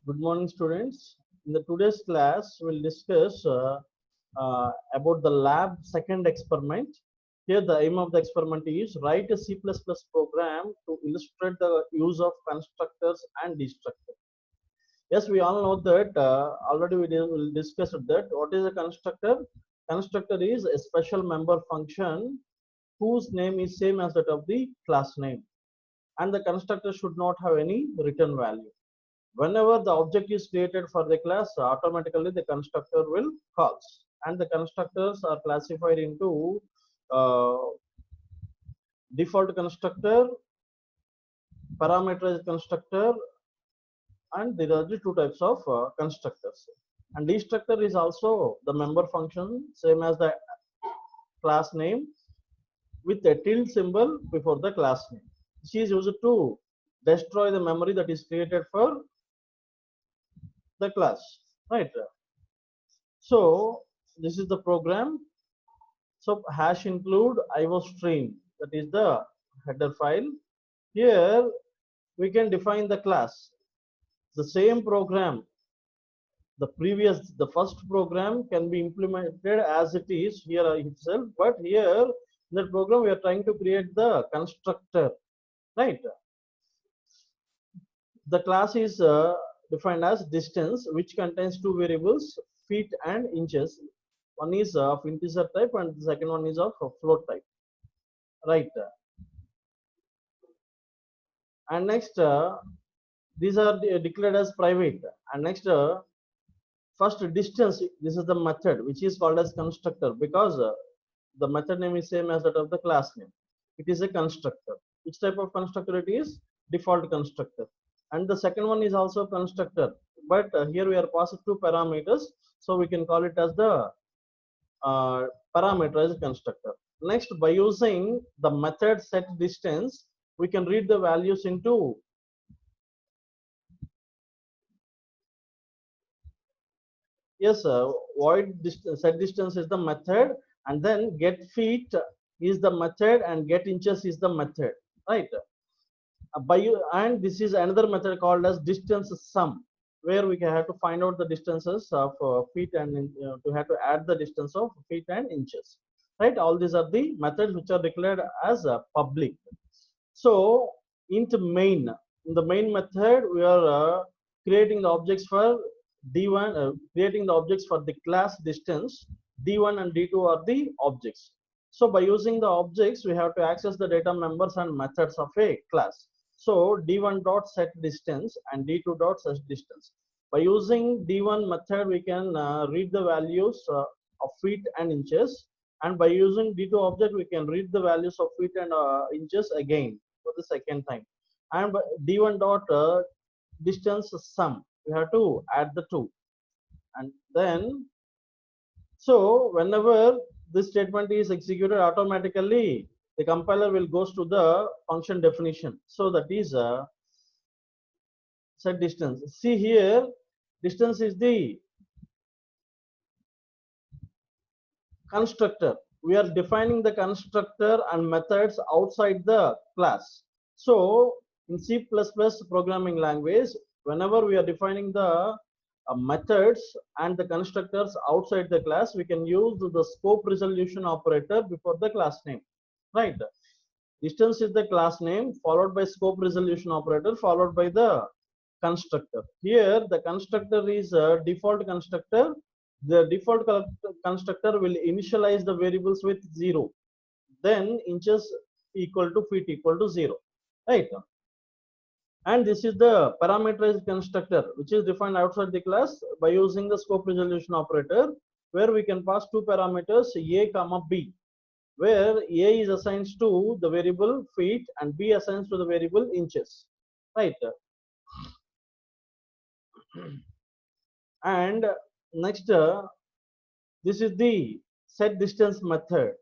Good morning, students. In the today's class, we'll discuss about the lab second experiment. Here, the aim of the experiment is write a C++ program to illustrate the use of constructors and destructors. Yes, we all know that already we will discuss that. What is a constructor? Constructor is a special member function whose name is same as that of the class name, and the constructor should not have any return value. Whenever the object is created for the class, automatically the constructor will calls, and the constructors are classified into uh, default constructor, parameterized constructor, and there are the two types of constructors. And destructor is also the member function, same as the class name, with a tilde symbol before the class name. She is used to destroy the memory that is created for the class, right? So this is the program. So hash include IO stream, that is the header file. Here we can define the class. The same program, the first program can be implemented as it is here itself, but here in the program we are trying to create the constructor, right? The class is defined as distance, which contains two variables, feet and inches. One is of integer type and the second one is of float type, right? And next, these are declared as private. And next, first distance, this is the method which is called as constructor, because the method name is same as that of the class name. It is a constructor. Which type of constructor it is? Default constructor. And the second one is also constructor, but here we are passing two parameters, so we can call it as the parameterized constructor. Next, by using the method set distance, we can read the values into yes, void distance, set distance is the method, and then get feet is the method, and get inches is the method, right? And this is another method called as distance sum, where we have to find out the distances of feet and to have to add the distance of feet and inches, right? All these are the methods which are declared as public. So into main, in the main method we are creating the objects for d1, creating the objects for the class distance. D1 and D2 are the objects. So by using the objects, we have to access the data members and methods of a class. So D1 dot set distance and D2 dot set distance. By using D1 method, we can read the values of feet and inches, and by using D2 object, we can read the values of feet and inches again for the second time. And D1 dot distance sum, we have to add the two, and then so whenever this statement is executed, automatically the compiler will goes to the function definition. So that is set distance. See here, distance is the constructor. We are defining the constructor and methods outside the class. So in C++ programming language, whenever we are defining the methods and the constructors outside the class, we can use the scope resolution operator before the class name, right? Distance is the class name, followed by scope resolution operator, followed by the constructor. Here the constructor is a default constructor. The default constructor will initialize the variables with 0, then inches equal to feet equal to 0, right? And this is the parameterized constructor, which is defined outside the class by using the scope resolution operator, where we can pass two parameters a comma b, where a is assigned to the variable feet and b assigns to the variable inches, right? And next, this is the set distance method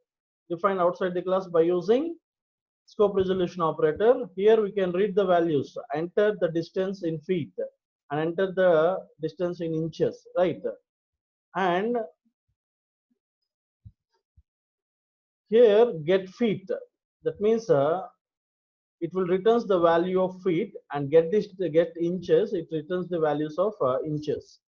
defined outside the class by using scope resolution operator. Here we can read the values, enter the distance in feet and enter the distance in inches, right? And here get feet, that means it will returns the value of feet, and get inches, it returns the values of inches.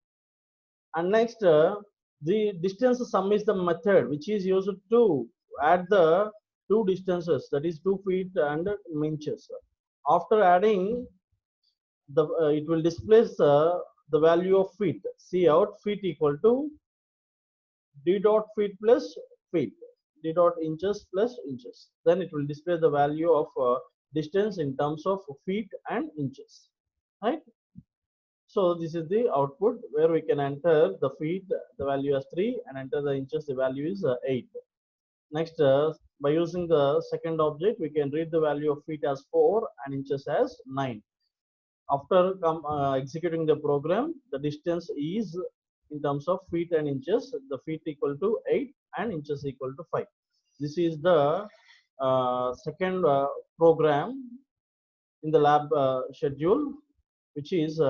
And next, the distance sum is the method which is used to add the two distances, that is 2 feet and inches. After adding the it will displace the value of feet. See out feet equal to d dot feet plus feet, d dot inches plus inches. Then it will display the value of distance in terms of feet and inches, right? So this is the output where we can enter the feet, the value as 3, and enter the inches, the value is 8. Next, by using the second object, we can read the value of feet as 4 and inches as 9. After executing the program, the distance is in terms of feet and inches, the feet equal to 8 and inches equal to 5. This is the second program in the lab schedule, which is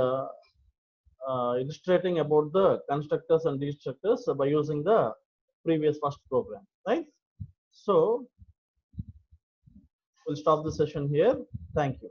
illustrating about the constructors and destructors by using the previous first program, right? So we'll stop the session here. Thank you.